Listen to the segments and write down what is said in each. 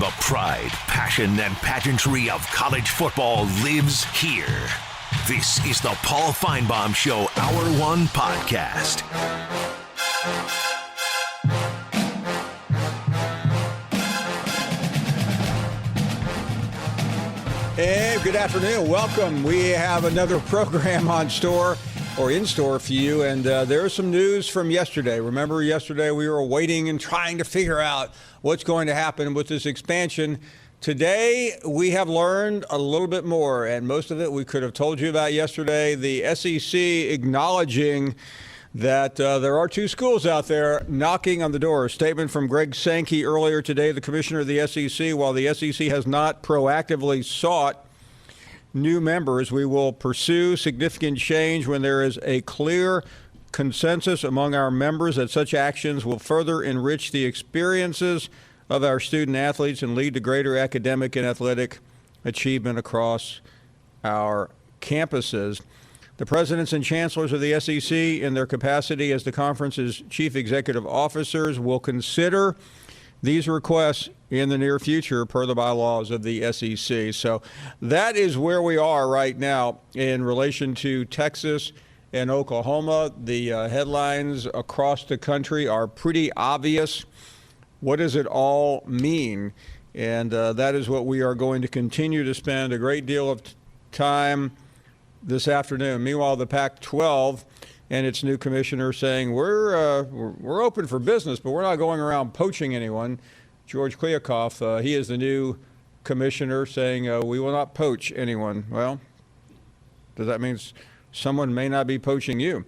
The pride, passion, and pageantry of college football lives here. This is the Paul Feinbaum Show Hour 1 podcast. Hey, good afternoon. Welcome. We have another program in store for you, and there's some news from yesterday. Remember, yesterday we were waiting and trying to figure out what's going to happen with this expansion. Today, we have learned a little bit more, and most of it we could have told you about yesterday. The SEC acknowledging that there are two schools out there knocking on the door. A statement from Greg Sankey earlier today, the commissioner of the SEC. While the SEC has not proactively sought new members, we will pursue significant change when there is a clear consensus among our members that such actions will further enrich the experiences of our student athletes and lead to greater academic and athletic achievement across our campuses. The presidents and chancellors of the SEC, in their capacity as the conference's chief executive officers, will consider these requests in the near future per the bylaws of the SEC. So that is where we are right now in relation to Texas and Oklahoma. The headlines across the country are pretty obvious. What does it all mean? And that is what we are going to continue to spend a great deal of time this afternoon. Meanwhile, the Pac-12 and its new commissioner saying we're open for business, but we're not going around poaching anyone. George Kliavkoff, he is the new commissioner, saying we will not poach anyone. Well, does that mean someone may not be poaching you?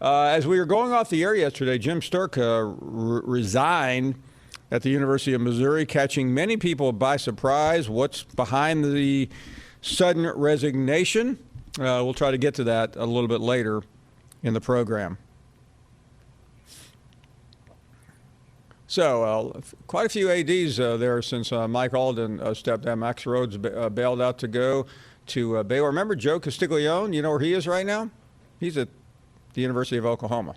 As we were going off the air yesterday, Jim Sterk resigned at the University of Missouri, catching many people by surprise. What's behind the sudden resignation? We'll try to get to that a little bit later in the program. So quite a few ADs there since Mike Alden stepped down. Max Rhodes bailed out to go to Baylor. Remember Joe Castiglione? You know where he is right now? He's at the University of Oklahoma.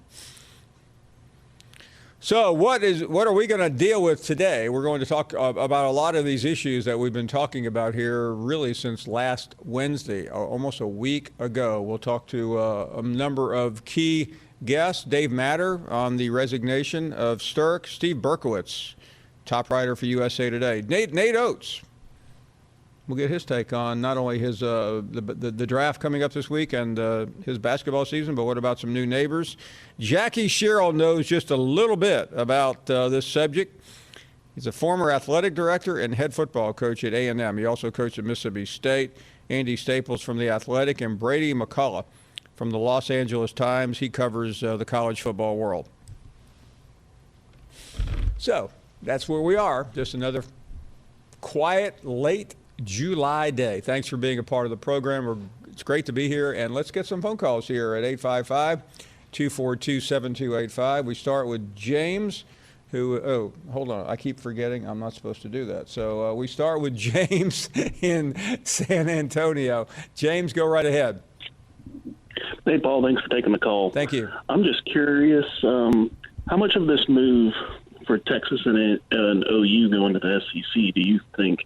So what are we going to deal with today? We're going to talk about a lot of these issues that we've been talking about here really since last Wednesday, almost a week ago. We'll talk to a number of key guests. Dave Matter on the resignation of Sterk. Steve Berkowitz, top writer for USA Today. Nate Oates. We'll get his take on not only his the draft coming up this week and his basketball season, but what about some new neighbors? Jackie Sherrill knows just a little bit about this subject. He's a former athletic director and head football coach at A&M. He also coached at Mississippi State. Andy Staples from The Athletic and Brady McCullough from the Los Angeles Times. He covers the college football world. So that's where we are. Just another quiet, late July day. Thanks for being a part of the program. It's great to be here, and let's get some phone calls here at 855-242-7285. We start with James, who, hold on, I keep forgetting I'm not supposed to do that. So we start with James in San Antonio. James, go right ahead. Hey, Paul, thanks for taking the call. Thank you. I'm just curious, how much of this move for Texas and OU going to the SEC do you think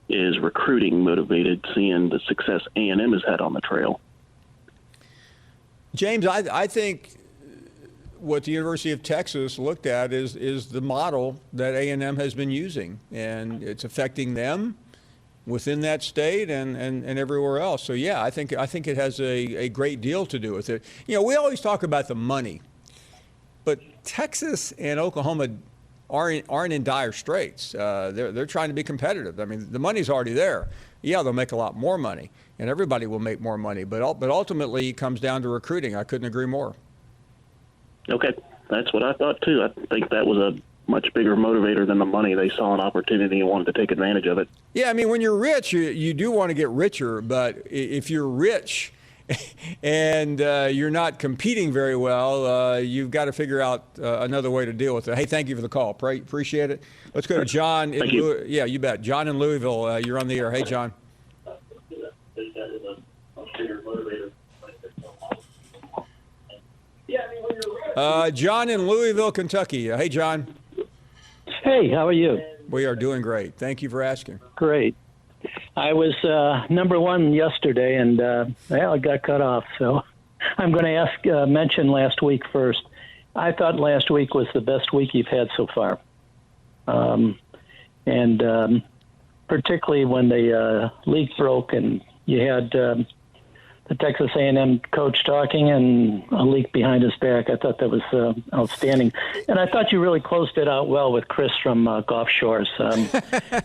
is recruiting motivated, seeing the success A&M has had on the trail? James, I think what the University of Texas looked at is the model that A&M has been using, and it's affecting them within that state and everywhere else. So, yeah, I think it has a great deal to do with it. You know, we always talk about the money, but Texas and Oklahoma aren't in dire straits. They're trying to be competitive. I mean, the money's already there. Yeah, they'll make a lot more money, and everybody will make more money. But ultimately, it comes down to recruiting. I couldn't agree more. Okay, that's what I thought too. I think that was a much bigger motivator than the money. They saw an opportunity and wanted to take advantage of it. Yeah, I mean, when you're rich, you do want to get richer. But if you're rich and you're not competing very well, you've got to figure out another way to deal with it. Hey, thank you for the call. Appreciate it. Let's go to John. Thank you. Yeah, you bet. John in Louisville, you're on the air. Hey, John. John in Louisville, Kentucky. Hey, John. Hey, how are you? We are doing great. Thank you for asking. Great. I was number one yesterday, and I got cut off. So I'm going to mention last week first. I thought last week was the best week you've had so far. And particularly when the leak broke and you had the Texas A&M coach talking and a leak behind his back. I thought that was outstanding. And I thought you really closed it out well with Chris from Gulf Shores.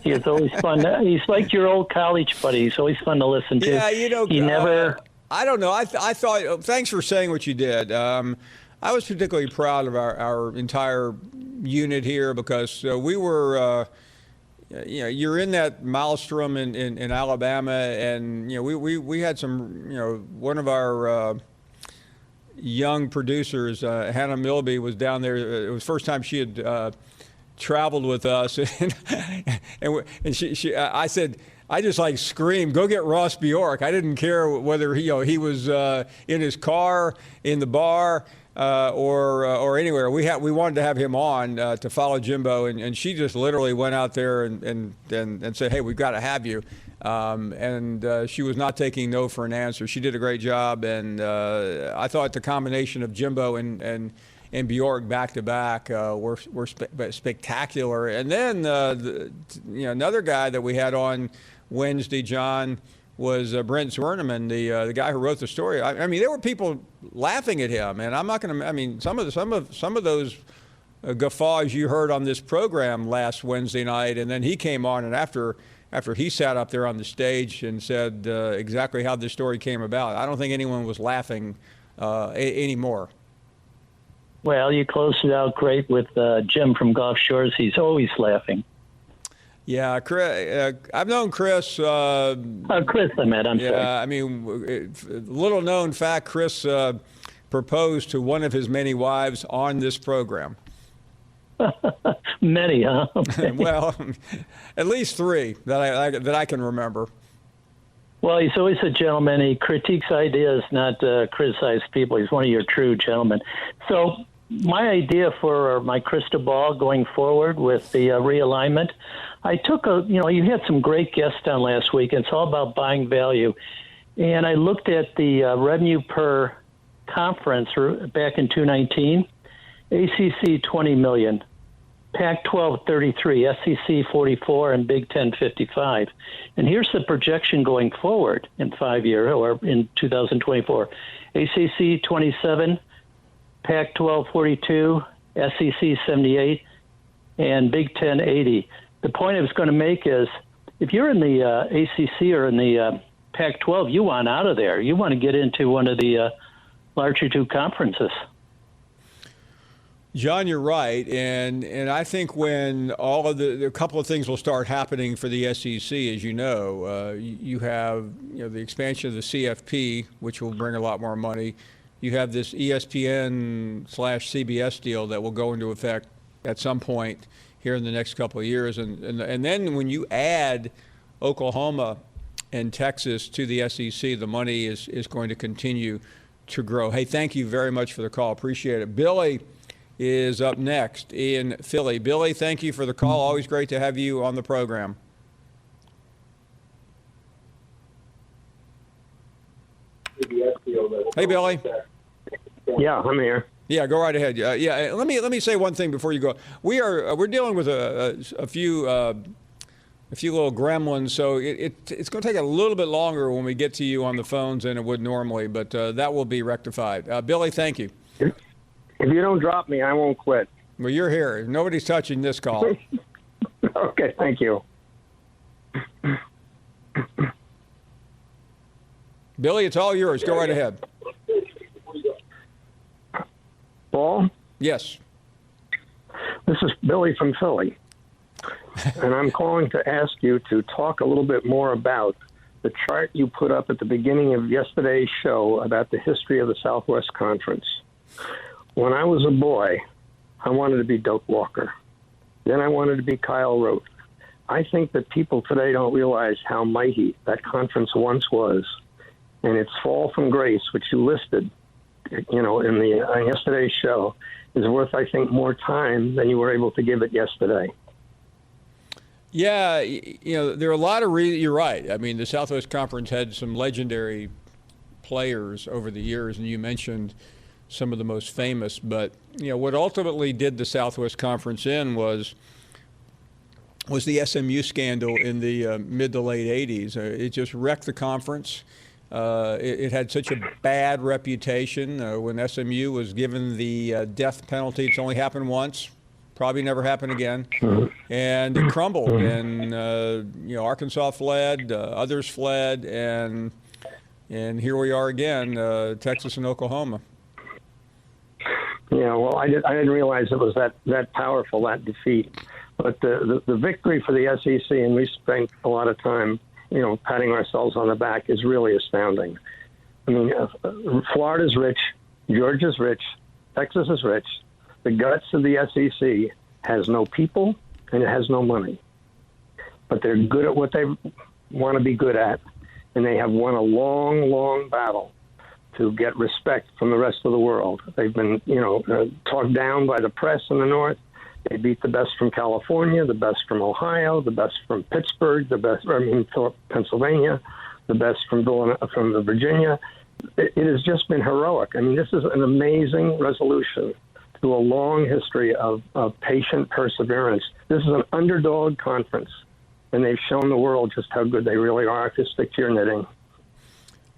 He is always fun. He's like your old college buddy. He's always fun to listen to. Yeah, he never... I don't know. I thought, thanks for saying what you did. I was particularly proud of our entire unit here because we were... you're in that maelstrom in Alabama, and we had some. One of our young producers, Hannah Milby, was down there. It was the first time she had traveled with us, and I said. I just screamed, "Go get Ross Bjork!" I didn't care whether he was in his car, in the bar, or anywhere. We wanted to have him on to follow Jimbo, and she just literally went out there and said, "Hey, we've got to have you." And she was not taking no for an answer. She did a great job, and I thought the combination of Jimbo and Bjork back to back were spectacular. And then another guy that we had on Wednesday, John, was Brent Zwerneman, the guy who wrote the story. I mean, there were people laughing at him, and I'm not going to. I mean, some of those guffaws you heard on this program last Wednesday night, and then he came on, and after he sat up there on the stage and said exactly how this story came about, I don't think anyone was laughing anymore. Well, you closed it out great with Jim from Gulf Shores. He's always laughing. Yeah, Chris, I've known Chris. Chris, I meant. I'm sorry. Yeah, I mean, little known fact, Chris proposed to one of his many wives on this program. Many, huh? Okay. Well, at least 3 that I can remember. Well, he's always a gentleman. He critiques ideas, not criticize people. He's one of your true gentlemen. So my idea for my crystal ball going forward with the realignment, I took you had some great guests on last week. It's all about buying value. And I looked at the revenue per conference back in 2019, ACC 20 million, Pac-12 33, SEC 44, and Big Ten 55. And here's the projection going forward in 5 years, or in 2024. ACC 27, Pac-12 42, SEC 78, and Big Ten 80. The point I was going to make is, if you're in the ACC or in the Pac-12, you want out of there. You want to get into one of the larger 2 conferences. John, you're right, and I think when all of a couple of things will start happening for the SEC, as you know, you have the expansion of the CFP, which will bring a lot more money. You have this ESPN/CBS deal that will go into effect at some point here in the next couple of years, and then when you add Oklahoma and Texas to the SEC, the money is going to continue to grow. Hey, thank you very much for the call. Appreciate it. Billy is up next in Philly. Billy, thank you for the call. Always great to have you on the program. Hey, Billy. Yeah, I'm here. Yeah, go right ahead. Yeah, let me say one thing before you go. We're dealing with a few little gremlins, so it's going to take a little bit longer when we get to you on the phones than it would normally, but that will be rectified. Billy, thank you. If you don't drop me, I won't quit. Well, you're here. Nobody's touching this call. Okay, thank you. Billy, it's all yours. Go right ahead. Paul? Yes. This is Billy from Philly. And I'm calling to ask you to talk a little bit more about the chart you put up at the beginning of yesterday's show about the history of the Southwest Conference. When I was a boy, I wanted to be Doak Walker. Then I wanted to be Kyle Rote. I think that people today don't realize how mighty that conference once was. And its fall from grace, which you listed, in the yesterday's show, is worth, I think, more time than you were able to give it yesterday. Yeah, there are a lot of reasons. You're right. I mean, the Southwest Conference had some legendary players over the years, and you mentioned some of the most famous. But, what ultimately did the Southwest Conference in was the SMU scandal in the mid to late 80s. It just wrecked the conference. It had such a bad reputation. When SMU was given the death penalty, it's only happened once. Probably never happen again. And it crumbled. And, Arkansas fled, others fled, and here we are again, Texas and Oklahoma. Yeah, well, I didn't realize it was that powerful, that defeat. But the victory for the SEC, and we spent a lot of time, patting ourselves on the back, is really astounding. I mean, Florida's rich, Georgia's rich, Texas is rich. The guts of the SEC has no people and it has no money. But they're good at what they want to be good at, and they have won a long, long battle to get respect from the rest of the world. They've been, talked down by the press in the North. They beat the best from California, the best from Ohio, the best from Pittsburgh, Pennsylvania, the best from Virginia. It has just been heroic. I mean, this is an amazing resolution to a long history of patient perseverance. This is an underdog conference, and they've shown the world just how good they really are if you stick to your knitting.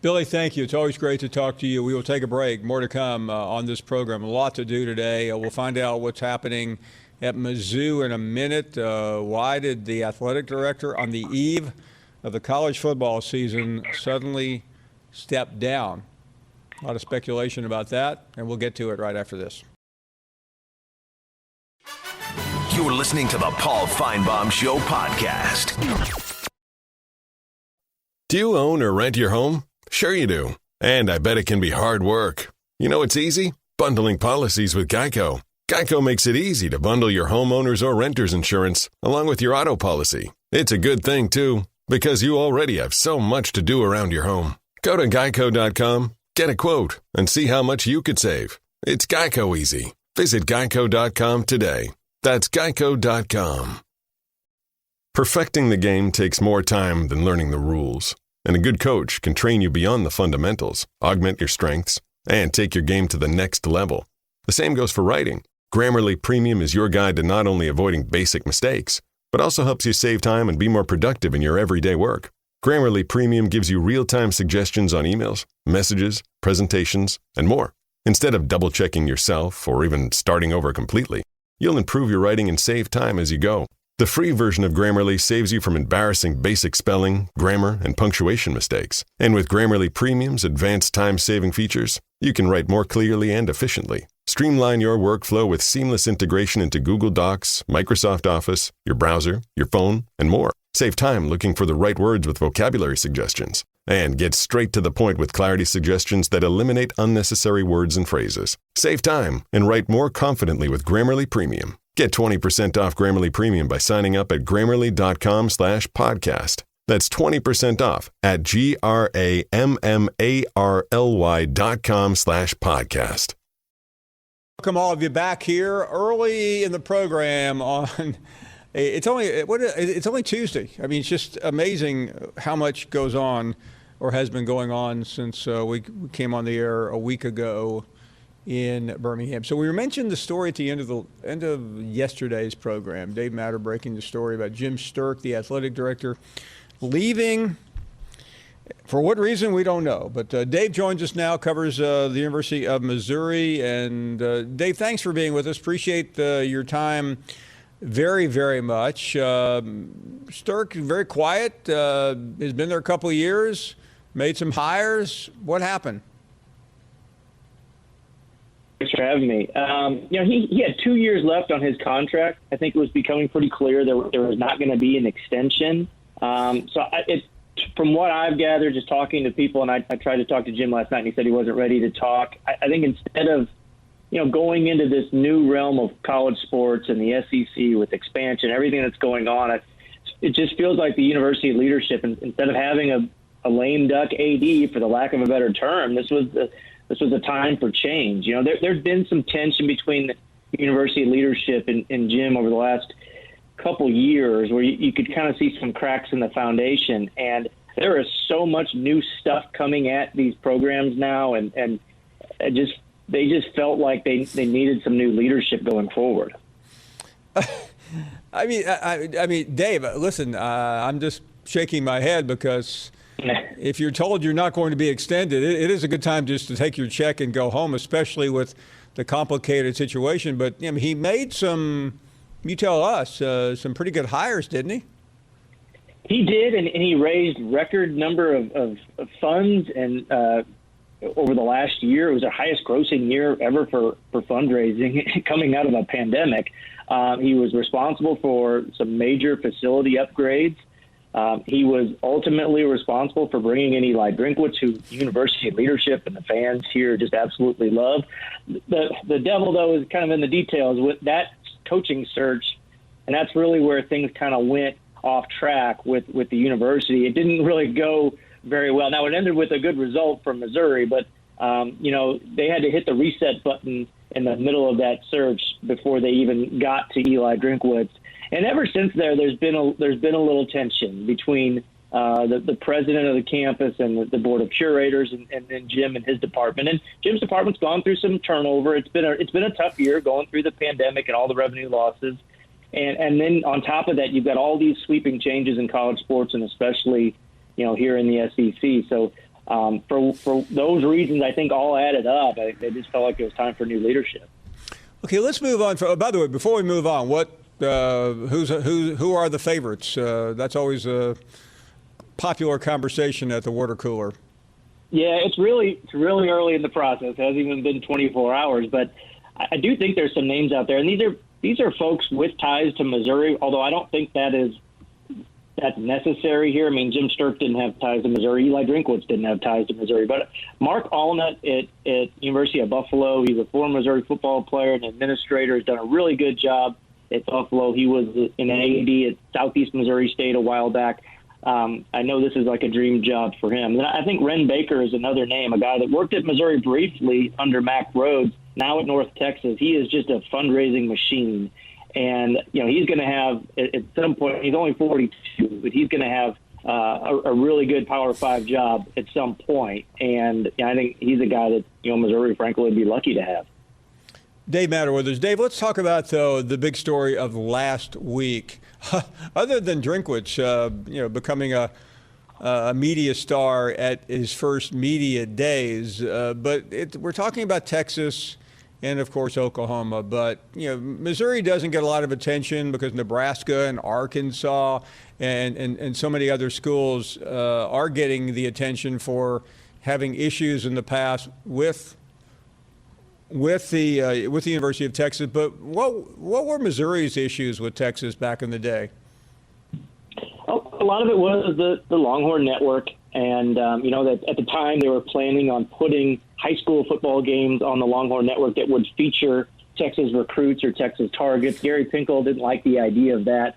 Billy, thank you. It's always great to talk to you. We will take a break. More to come on this program. A lot to do today. We'll find out what's happening at Mizzou in a minute. Why did the athletic director on the eve of the college football season suddenly step down? A lot of speculation about that, and we'll get to it right after this. You're listening to the Paul Feinbaum Show podcast. Do you own or rent your home? Sure you do. And I bet it can be hard work. You know it's easy? Bundling policies with Geico. Geico makes it easy to bundle your homeowners or renters insurance along with your auto policy. It's a good thing, too, because you already have so much to do around your home. Go to geico.com, get a quote, and see how much you could save. It's Geico easy. Visit geico.com today. That's geico.com. Perfecting the game takes more time than learning the rules, and a good coach can train you beyond the fundamentals, augment your strengths, and take your game to the next level. The same goes for writing. Grammarly Premium is your guide to not only avoiding basic mistakes, but also helps you save time and be more productive in your everyday work. Grammarly Premium gives you real-time suggestions on emails, messages, presentations, and more. Instead of double-checking yourself or even starting over completely, you'll improve your writing and save time as you go. The free version of Grammarly saves you from embarrassing basic spelling, grammar, and punctuation mistakes. And with Grammarly Premium's advanced time-saving features, you can write more clearly and efficiently. Streamline your workflow with seamless integration into Google Docs, Microsoft Office, your browser, your phone, and more. Save time looking for the right words with vocabulary suggestions. And get straight to the point with clarity suggestions that eliminate unnecessary words and phrases. Save time and write more confidently with Grammarly Premium. Get 20% off Grammarly Premium by signing up at Grammarly.com/podcast. That's 20% off at GRAMMARLY.com/podcast. Welcome all of you back here early in the program on. It's only Tuesday. I mean, it's just amazing how much goes on or has been going on since we came on the air a week ago in Birmingham. So we mentioned the story at the end of yesterday's program. Dave Matter breaking the story about Jim Sterk, the athletic director, leaving. For what reason, we don't know. But Dave joins us now, covers the University of Missouri. And Dave, thanks for being with us. Appreciate your time very, very much. Sterk, very quiet, has been there a couple of years, made some hires. What happened? Thanks for having me. He had 2 years left on his contract. I think it was becoming pretty clear there was not going to be an extension. From what I've gathered, just talking to people, and I tried to talk to Jim last night, and he said he wasn't ready to talk. I think instead of going into this new realm of college sports and the SEC with expansion, everything that's going on, it just feels like the university leadership, instead of having a lame duck AD, for the lack of a better term, this was a time for change. There's been some tension between the university leadership and Jim over the last couple years where you could kind of see some cracks in the foundation. And there is so much new stuff coming at these programs now, and they just felt like they needed some new leadership going forward. I mean, Dave, listen, I'm just shaking my head because if you're told you're not going to be extended, it is a good time just to take your check and go home, especially with the complicated situation. But I mean, he made some, you tell us, some pretty good hires, didn't he? He did, and he raised record number of funds, and over the last year, it was our highest grossing year ever for fundraising coming out of a pandemic. He was responsible for some major facility upgrades. He was ultimately responsible for bringing in Eli Drinkwitz, who university leadership and the fans here just absolutely love. The devil, though, is kind of in the details with that coaching search, and that's really where things kind of went off track with the university. It didn't really go very well. Now, it ended with a good result from Missouri, but, they had to hit the reset button in the middle of that search before they even got to Eli Drinkwitz. And ever since there's been a little tension between the president of the campus and the board of curators and Jim and his department. And Jim's department's gone through some turnover. It's been a tough year going through the pandemic and all the revenue losses. And then on top of that, you've got all these sweeping changes in college sports, and especially, here in the SEC. So for those reasons, I think all added up, they just felt like it was time for new leadership. Okay, let's move on. By the way, before we move on, who are the favorites? That's always a popular conversation at the water cooler. Yeah, it's really early in the process. It hasn't even been 24 hours, but I do think there's some names out there, and these are folks with ties to Missouri, although I don't think that's necessary here. I mean, Jim Sturk didn't have ties to Missouri. Eli Drinkwitz didn't have ties to Missouri. But Mark Allnut at University of Buffalo, he's a former Missouri football player and administrator, has done a really good job at Buffalo. He was an AD at Southeast Missouri State a while back. I know this is like a dream job for him. And I think Ren Baker is another name, a guy that worked at Missouri briefly under Mack Rhodes, now at North Texas. He is just a fundraising machine. And, he's going to have, at some point, he's only 42, but he's going to have a really good Power 5 job at some point. And I think he's a guy that, Missouri, frankly, would be lucky to have. Dave Matterwithers. Dave, let's talk about, though, the big story of last week. Other than Drinkwitz, becoming a media star at his first media days, but we're talking about Texas and, of course, Oklahoma. But, Missouri doesn't get a lot of attention because Nebraska and Arkansas and so many other schools are getting the attention for having issues in the past with the University of Texas. But what were Missouri's issues with Texas back in the day? A lot of it was the Longhorn Network. And, that at the time they were planning on putting high school football games on the Longhorn Network that would feature Texas recruits or Texas targets. Gary Pinkel didn't like the idea of that.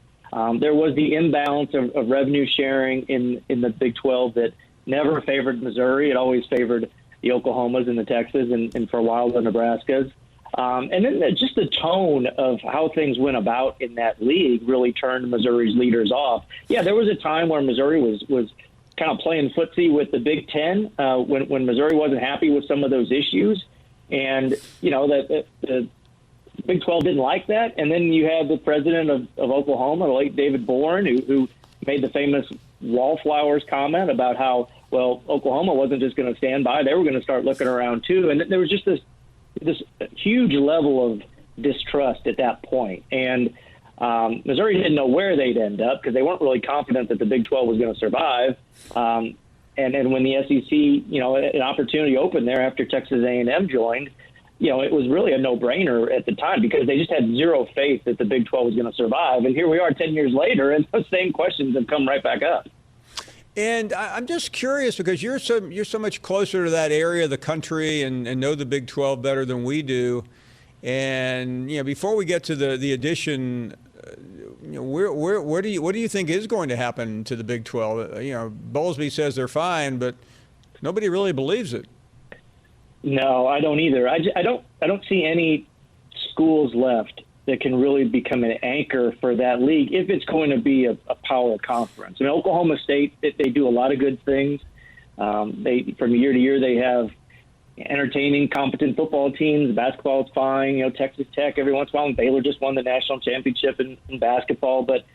There was the imbalance of revenue sharing in the Big 12 that never favored Missouri. It always favored the Oklahomas and the Texas and for a while the Nebraskas. And then just the tone of how things went about in that league really turned Missouri's leaders off. Yeah, there was a time where Missouri was kind of playing footsie with the Big Ten when Missouri wasn't happy with some of those issues. And, that the Big 12 didn't like that. And then you had the president of Oklahoma, the late David Bourne, who made the famous wallflowers comment about how, well, Oklahoma wasn't just going to stand by. They were going to start looking around, too. And there was just this huge level of distrust at that point. And Missouri didn't know where they'd end up because they weren't really confident that the Big 12 was going to survive. And when the SEC, an opportunity opened there after Texas A&M joined, it was really a no-brainer at the time because they just had zero faith that the Big 12 was going to survive. And here we are 10 years later, and those same questions have come right back up. And I'm just curious because you're so much closer to that area of the country and know the Big 12 better than we do. And before we get to the addition, what do you think is going to happen to the Big 12? Bowlesby says they're fine, but nobody really believes it. No, I don't either. I don't see any schools left that can really become an anchor for that league if it's going to be a power conference. I mean, Oklahoma State, they do a lot of good things. They from year to year, they have entertaining, competent football teams. Basketball is fine. Texas Tech every once in a while. Baylor just won the national championship in basketball. But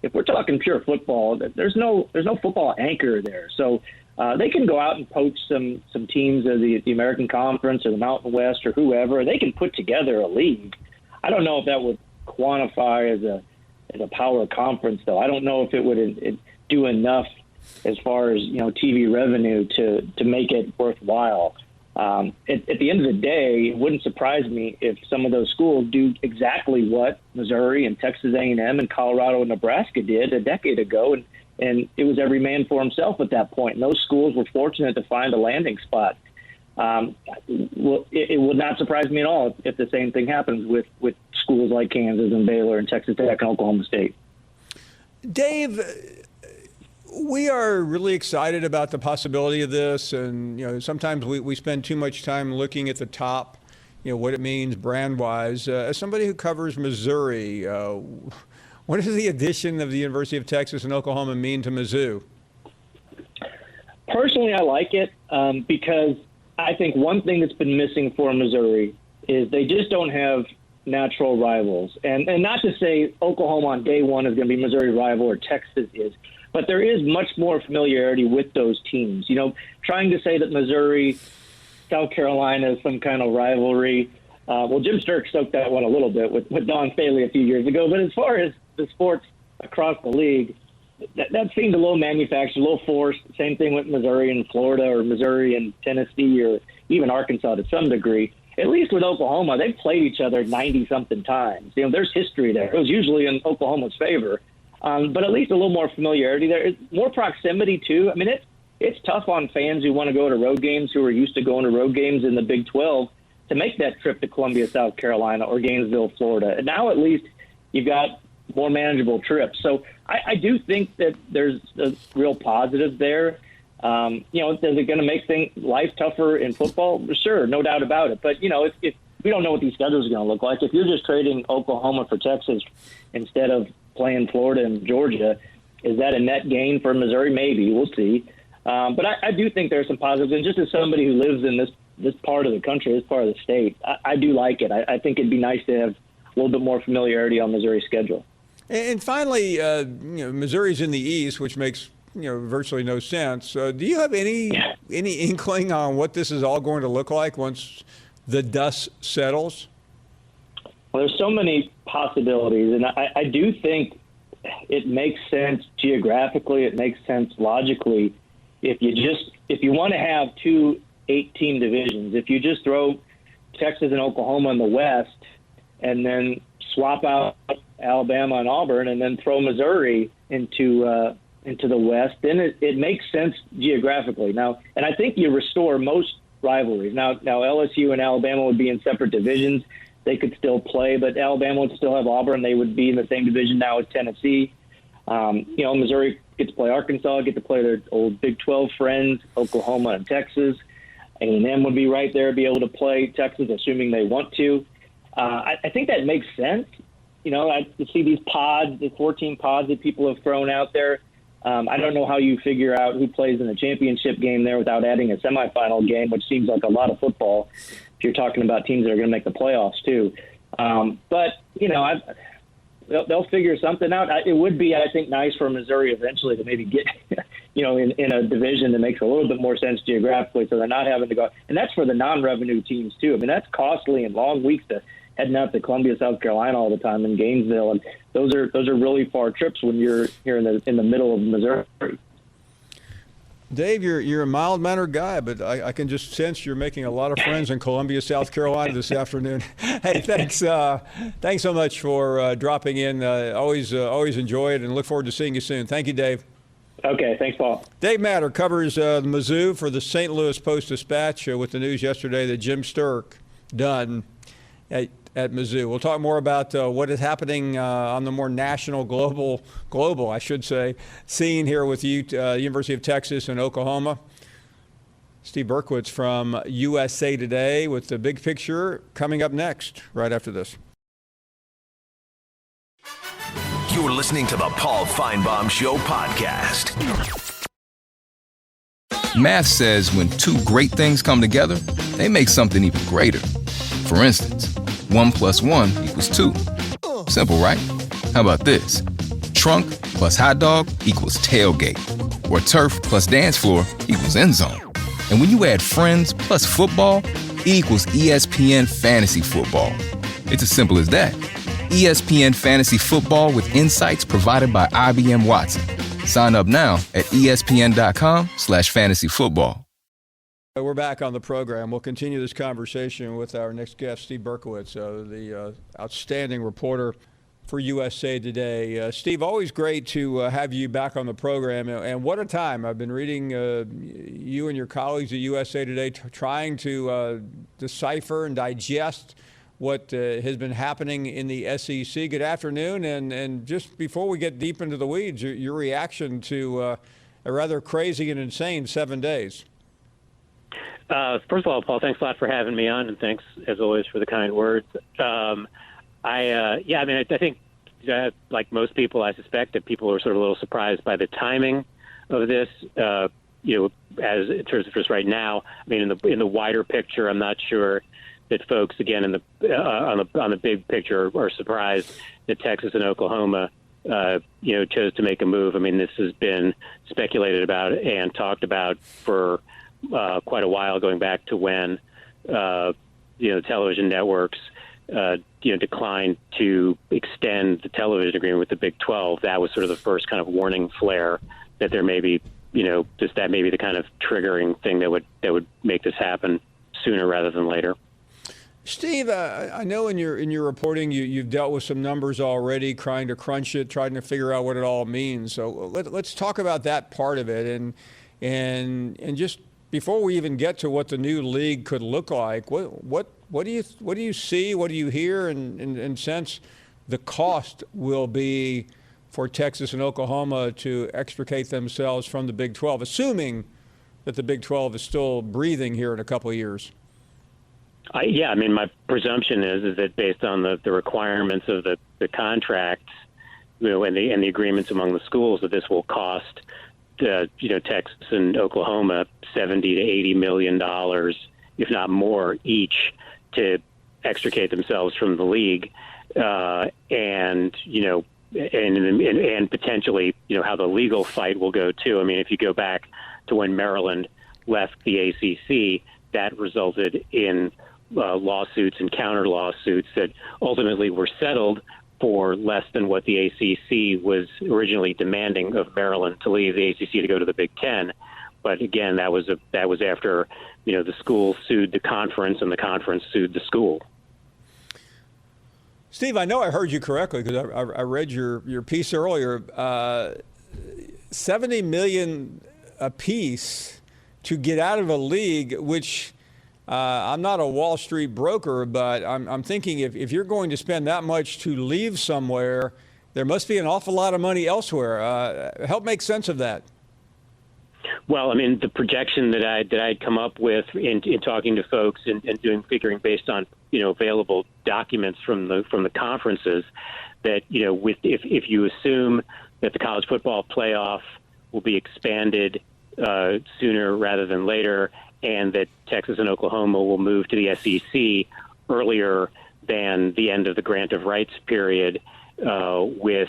if we're talking pure football, there's no football anchor there. So they can go out and poach some teams of the American Conference or the Mountain West or whoever. They can put together a league. I don't know if that would quantify as a power conference, though. I don't know if it would do enough as far as TV revenue to make it worthwhile. At the end of the day, it wouldn't surprise me if some of those schools do exactly what Missouri and Texas A&M and Colorado and Nebraska did a decade ago, and it was every man for himself at that point. And those schools were fortunate to find a landing spot. It would not surprise me at all if the same thing happens with schools like Kansas and Baylor and Texas Tech and Oklahoma State. Dave, we are really excited about the possibility of this, and sometimes we spend too much time looking at the top, what it means brand-wise. As somebody who covers Missouri, what does the addition of the University of Texas and Oklahoma mean to Mizzou? Personally, I like it because I think one thing that's been missing for Missouri is they just don't have natural rivals. And not to say Oklahoma on day one is going to be Missouri rival or Texas is, but there is much more familiarity with those teams. Trying to say that Missouri, South Carolina is some kind of rivalry. Jim Sturck stoked that one a little bit with Don Staley a few years ago. But as far as the sports across the league, that seemed a little manufactured, a little forced. Same thing with Missouri and Florida or Missouri and Tennessee or even Arkansas to some degree. At least with Oklahoma, they've played each other 90-something times. There's history there. It was usually in Oklahoma's favor. But at least a little more familiarity there. It's more proximity, too. I mean, it's tough on fans who want to go to road games, who are used to going to road games in the Big 12, to make that trip to Columbia, South Carolina, or Gainesville, Florida. And now at least you've got more manageable trips. So I do think that there's a real positive there. Is it going to make life tougher in football? Sure, no doubt about it. But, if we don't know what these schedules are going to look like, if you're just trading Oklahoma for Texas instead of playing Florida and Georgia, is that a net gain for Missouri? Maybe. We'll see. But I do think there's some positives. And just as somebody who lives in this part of the country, this part of the state, I do like it. I think it'd be nice to have a little bit more familiarity on Missouri's schedule. And finally, Missouri's in the East, which makes virtually no sense. Do you have any inkling on what this is all going to look like once the dust settles? Well, there's so many possibilities, and I do think it makes sense geographically. It makes sense logically. If you want to have two 8-team divisions, if you just throw Texas and Oklahoma in the West, and then swap out Alabama and Auburn, and then throw Missouri into the West, then it makes sense geographically. Now, and I think you restore most rivalries. Now LSU and Alabama would be in separate divisions. They could still play, but Alabama would still have Auburn. They would be in the same division now as Tennessee. Missouri gets to play Arkansas, get to play their old Big 12 friends, Oklahoma and Texas. A&M would be right there, be able to play Texas, assuming they want to. I think that makes sense. I see these pods, the 14 pods that people have thrown out there. I don't know how you figure out who plays in a championship game there without adding a semifinal game, which seems like a lot of football if you're talking about teams that are going to make the playoffs too. But they'll figure something out. It would be, I think, nice for Missouri eventually to maybe get, in a division that makes a little bit more sense geographically, so they're not having to go. And that's for the non-revenue teams too. I mean, that's costly and long weeks to heading out to Columbia, South Carolina all the time, in Gainesville, and those are really far trips when you're here in the middle of Missouri. Dave, you're a mild-mannered guy, but I can just sense you're making a lot of friends in Columbia, South Carolina this afternoon. Hey, thanks so much for dropping in. Always enjoy it, and look forward to seeing you soon. Thank you, Dave. Okay, thanks, Paul. Dave Matter covers Mizzou for the St. Louis Post-Dispatch with the news yesterday that Jim Sturck done at Mizzou. We'll talk more about what is happening on the more national, global, I should say, scene here with you, University of Texas and Oklahoma. Steve Berkowitz from USA Today with the big picture coming up next, right after this. You're listening to the Paul Feinbaum Show podcast. Math says when two great things come together, they make something even greater. For instance, 1 + 1 = 2. Simple, right? How about this? Trunk plus hot dog equals tailgate. Or turf plus dance floor equals end zone. And when you add friends plus football, it equals ESPN Fantasy Football. It's as simple as that. ESPN Fantasy Football with insights provided by IBM Watson. Sign up now at ESPN.com/fantasyfootball. We're back on the program. We'll continue this conversation with our next guest, Steve Berkowitz, the outstanding reporter for USA Today. Steve, always great to have you back on the program. And what a time. I've been reading you and your colleagues at USA Today trying to decipher and digest what has been happening in the SEC. Good afternoon. And just before we get deep into the weeds, your reaction to a rather crazy and insane 7 days. First of all, Paul, thanks a lot for having me on, and thanks, as always, for the kind words. I think, like most people, I suspect that people are sort of a little surprised by the timing of this. As in terms of just right now, I mean, in the wider picture, I'm not sure that folks, again, on the big picture, are surprised that Texas and Oklahoma, chose to make a move. I mean, this has been speculated about and talked about for quite a while, going back to when television networks declined to extend the television agreement with the Big 12. That was sort of the first kind of warning flare that there may be, that may be the kind of triggering thing that would make this happen sooner rather than later. Steve, I know in your reporting you've dealt with some numbers already, trying to crunch it, trying to figure out what it all means. So let's talk about that part of it, and just before we even get to what the new league could look like, what do you see, what do you hear, and sense the cost will be for Texas and Oklahoma to extricate themselves from the Big 12, assuming that the Big 12 is still breathing here in a couple of years? I mean, my presumption is that based on the requirements of the contracts, and the agreements among the schools, that this will cost, Texas and Oklahoma $70 to $80 million, if not more, each to extricate themselves from the league, and potentially, how the legal fight will go too. I mean, if you go back to when Maryland left the ACC, that resulted in lawsuits and counter lawsuits that ultimately were settled for less than what the ACC was originally demanding of Maryland to leave the ACC to go to the Big Ten. But again, that was after the school sued the conference and the conference sued the school. Steve, I know I heard you correctly because I read your piece earlier. $70 million apiece to get out of a league, which I'm not a Wall Street broker, but I'm thinking if you're going to spend that much to leave somewhere, there must be an awful lot of money elsewhere. Help make sense of that. Well, I mean, the projection that I'd come up with in talking to folks and figuring based on available documents from the conferences, that if you assume that the college football playoff will be expanded sooner rather than later, and that Texas and Oklahoma will move to the SEC earlier than the end of the grant of rights period with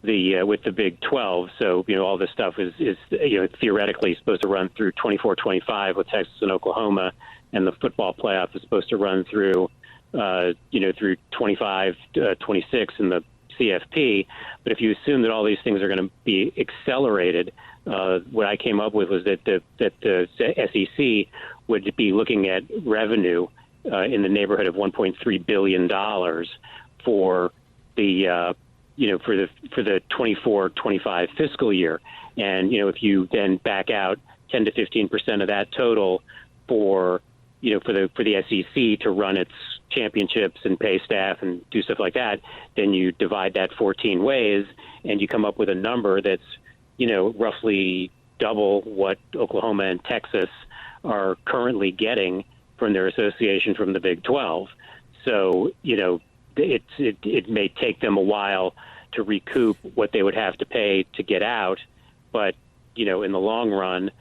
the Big 12. So all this stuff is theoretically supposed to run through 24-25 with Texas and Oklahoma, and the football playoff is supposed to run through through 25-26 in the CFP. But if you assume that all these things are going to be accelerated, what I came up with was that the SEC would be looking at revenue in the neighborhood of $1.3 billion for the for the 24-25 fiscal year. And if you then back out 10 to 15% of that total for the SEC to run its championships and pay staff and do stuff like that, then you divide that 14 ways and you come up with a number that's roughly double what Oklahoma and Texas are currently getting from their association from the Big 12. So, it may take them a while to recoup what they would have to pay to get out. But, in the long run,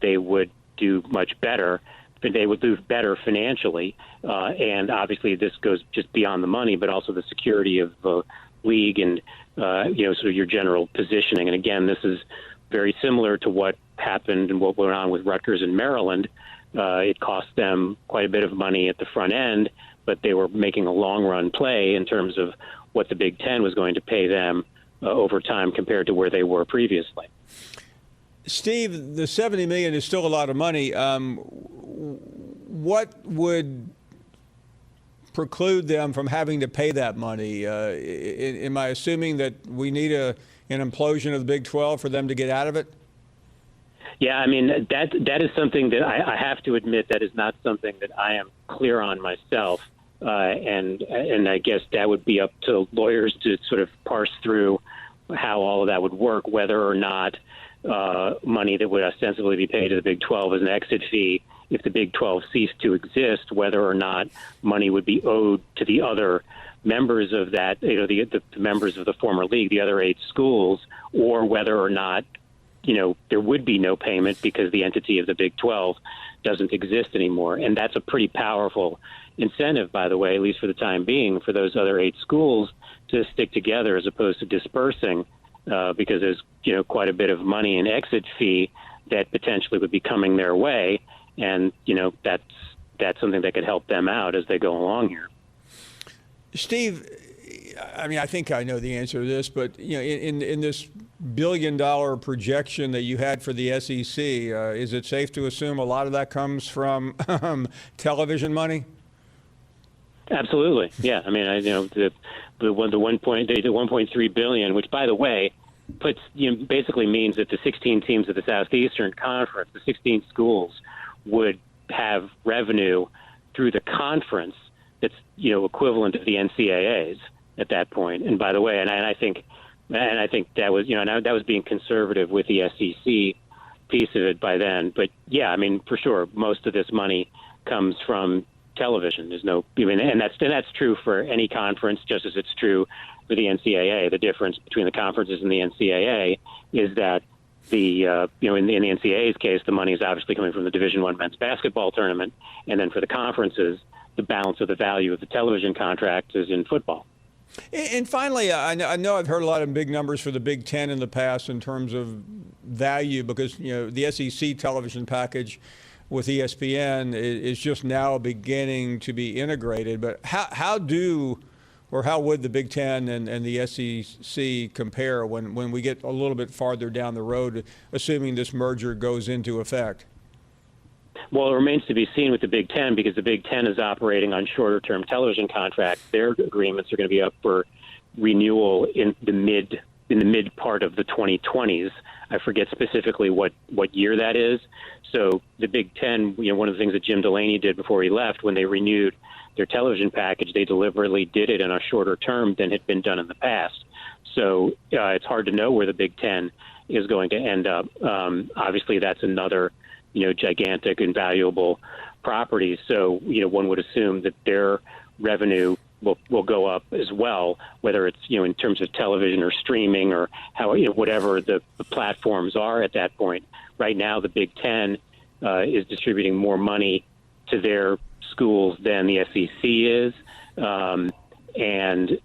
they would do much better. They would do better financially. And obviously this goes just beyond the money, but also the security of the league and, sort of your general positioning. And again, this is very similar to what happened and what went on with Rutgers in Maryland. It cost them quite a bit of money at the front end, but they were making a long-run play in terms of what the Big Ten was going to pay them over time compared to where they were previously. Steve, the $70 million is still a lot of money. What would preclude them from having to pay that money? Am I assuming that we need an implosion of the Big 12 for them to get out of it? Yeah, I mean, that is something that I have to admit that is not something that I am clear on myself. And I guess that would be up to lawyers to sort of parse through how all of that would work, whether or not money that would ostensibly be paid to the Big 12 as an exit fee, if the Big 12 ceased to exist, whether or not money would be owed to the other members of that, the members of the former league, the other 8 schools, or whether or not, there would be no payment because the entity of the Big 12 doesn't exist anymore. And that's a pretty powerful incentive, by the way, at least for the time being, for those other 8 schools to stick together as opposed to dispersing, because there's, quite a bit of money in exit fee that potentially would be coming their way. And, that's something that could help them out as they go along here. Steve, I mean, I think I know the answer to this, but, in this billion-dollar projection that you had for the SEC, is it safe to assume a lot of that comes from television money? Absolutely, yeah. I mean, the 1.3 billion, which, by the way, puts basically means that the 16 teams of the Southeastern Conference, the 16 schools, would have revenue through the conference that's equivalent to the NCAA's at that point. And by the way, and I think that was that was being conservative with the SEC piece of it by then. But yeah, I mean, for sure, most of this money comes from television. There's no, and that's true for any conference, just as it's true for the NCAA. The difference between the conferences and the NCAA is that in the NCAA's case, the money is obviously coming from the Division I men's basketball tournament, and then for the conferences, the balance of the value of the television contract is in football. And finally, I know I've heard a lot of big numbers for the Big Ten in the past in terms of value, because the SEC television package with ESPN is just now beginning to be integrated. But how would the Big Ten and the SEC compare when we get a little bit farther down the road, assuming this merger goes into effect? Well, it remains to be seen with the Big Ten, because the Big Ten is operating on shorter-term television contracts. Their agreements are going to be up for renewal in the mid part of the 2020s. I forget specifically what year that is. So the Big Ten, one of the things that Jim Delaney did before he left, when they renewed their television package, they deliberately did it in a shorter term than had been done in the past. So it's hard to know where the Big Ten is going to end up. Obviously, that's another gigantic and valuable property. So, one would assume that their revenue will go up as well, whether it's, in terms of television or streaming or how, whatever the platforms are at that point. Right now, the Big Ten is distributing more money to their schools than the SEC is. And,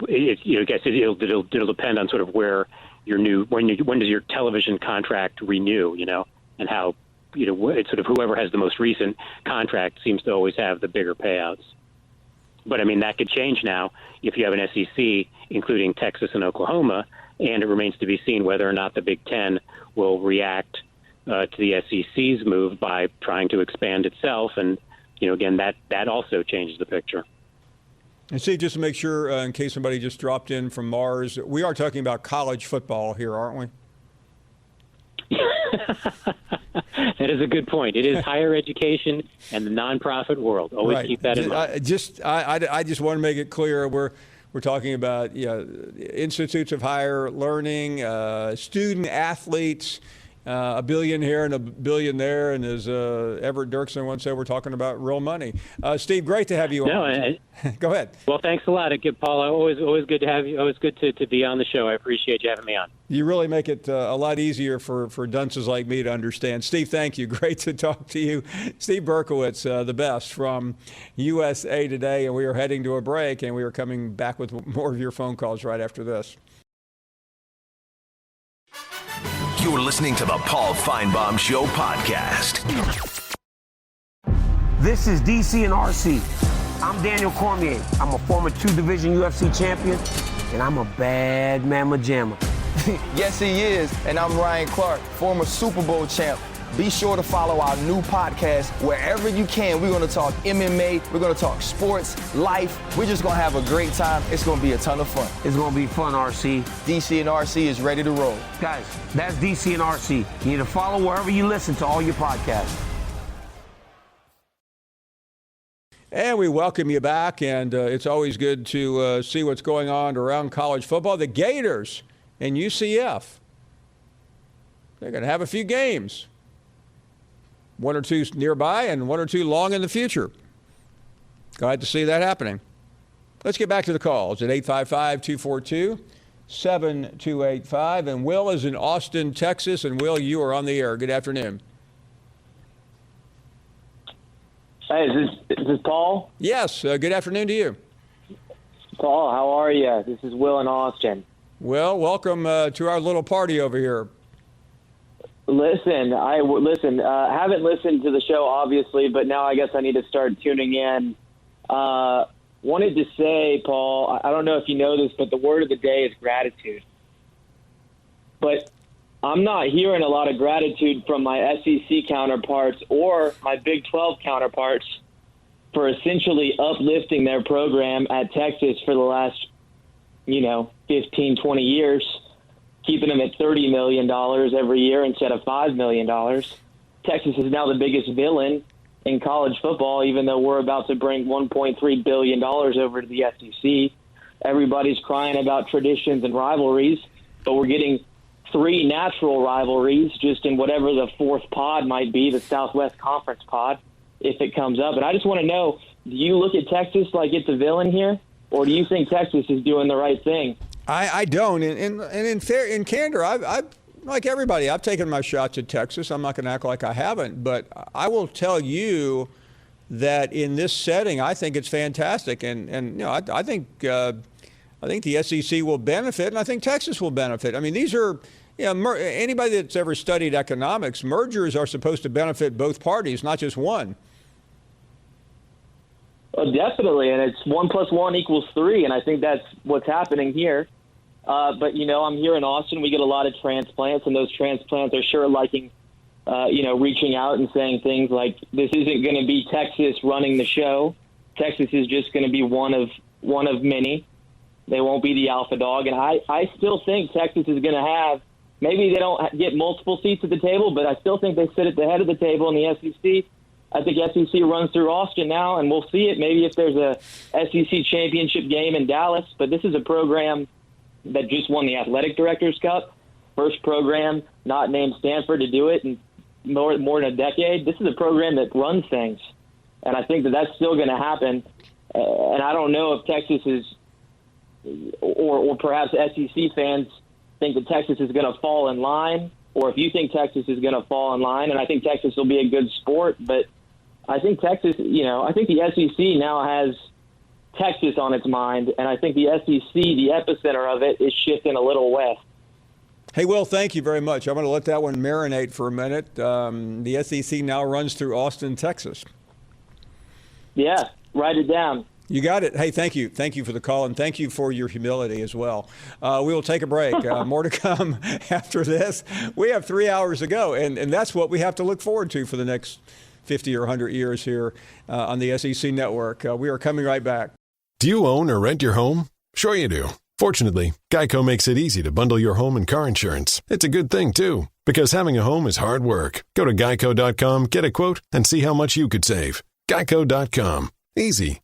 I guess it'll depend on sort of where when does your television contract renew, and how, it's sort of whoever has the most recent contract seems to always have the bigger payouts. But, I mean, that could change now if you have an SEC, including Texas and Oklahoma, and it remains to be seen whether or not the Big Ten will react to the SEC's move by trying to expand itself. And, again, that also changes the picture. And Steve, just to make sure, in case somebody just dropped in from Mars, we are talking about college football here, aren't we? That is a good point. It is higher education and the nonprofit world. Always right. Keep that in mind. I just want to make it clear we're talking about institutes of higher learning, student athletes, a billion here and a billion there, and as Everett Dirksen once said, we're talking about real money. Steve, great to have you on. Go ahead. Well, thanks a lot. Paul, always good to have you. Always good to be on the show. I appreciate you having me on. You really make it a lot easier for dunces like me to understand. Steve, thank you. Great to talk to you. Steve Berkowitz, the best from USA Today, and we are heading to a break, and we are coming back with more of your phone calls right after this. You're listening to the Paul Feinbaum Show podcast. This is DC and RC. I'm Daniel Cormier. I'm a former 2-division UFC champion, and I'm a bad mamma jamma. Yes, he is. And I'm Ryan Clark, former Super Bowl champ. Be sure to follow our new podcast wherever you can. We're going to talk MMA. We're going to talk sports, life. We're just going to have a great time. It's going to be a ton of fun. It's going to be fun, RC. DC and RC is ready to roll. Guys, that's DC and RC. You need to follow wherever you listen to all your podcasts. And we welcome you back, and it's always good to see what's going on around college football. The Gators and UCF, they're going to have a few games. 1 or 2 nearby and 1 or 2 long in the future. Glad to see that happening. Let's get back to the calls at 855-242-7285. And Will is in Austin, Texas. And Will, you are on the air. Good afternoon. Hey, is this Paul? Yes. Good afternoon to you. Paul, how are you? This is Will in Austin. Well, welcome to our little party over here. Listen, haven't listened to the show, obviously, but now I guess I need to start tuning in. Wanted to say, Paul, I don't know if you know this, but the word of the day is gratitude. But I'm not hearing a lot of gratitude from my SEC counterparts or my Big 12 counterparts for essentially uplifting their program at Texas for the last, 15, 20 years. Keeping them at $30 million every year instead of $5 million. Texas is now the biggest villain in college football, even though we're about to bring $1.3 billion over to the SEC. Everybody's crying about traditions and rivalries, but we're getting 3 natural rivalries just in whatever the 4th pod might be, the Southwest Conference pod, if it comes up. And I just want to know, do you look at Texas like it's a villain here, or do you think Texas is doing the right thing? I don't, and in candor, I've like everybody, I've taken my shots at Texas. I'm not going to act like I haven't, but I will tell you that in this setting, I think it's fantastic, and I think the SEC will benefit, and I think Texas will benefit. I mean, these are anybody that's ever studied economics, mergers are supposed to benefit both parties, not just one. Oh, definitely, and it's 1 + 1 = 3, and I think that's what's happening here. But, I'm here in Austin. We get a lot of transplants, and those transplants are sure liking, reaching out and saying things like, this isn't going to be Texas running the show. Texas is just going to be one of many. They won't be the alpha dog. And I still think Texas is going to have, maybe they don't get multiple seats at the table, but I still think they sit at the head of the table in the SEC. I think SEC runs through Austin now, and we'll see it maybe if there's a SEC championship game in Dallas. But this is a program that just won the Athletic Directors Cup, first program not named Stanford to do it in more than a decade. This is a program that runs things, and I think that that's still going to happen. And I don't know if Texas is, or perhaps SEC fans think that Texas is going to fall in line, or if you think Texas is going to fall in line, and I think Texas will be a good sport, but I think Texas, I think the SEC now has Texas on its mind, and I think the SEC, the epicenter of it, is shifting a little west. Hey, Will, thank you very much. I'm going to let that one marinate for a minute. The SEC now runs through Austin, Texas. Yeah, write it down. You got it. Hey, thank you. Thank you for the call, and thank you for your humility as well. We will take a break. More to come after this. We have 3 hours to go, and that's what we have to look forward to for the next 50 or 100 years here on the SEC Network. We are coming right back. Do you own or rent your home? Sure you do. Fortunately, Geico makes it easy to bundle your home and car insurance. It's a good thing, too, because having a home is hard work. Go to geico.com, get a quote, and see how much you could save. Geico.com. Easy.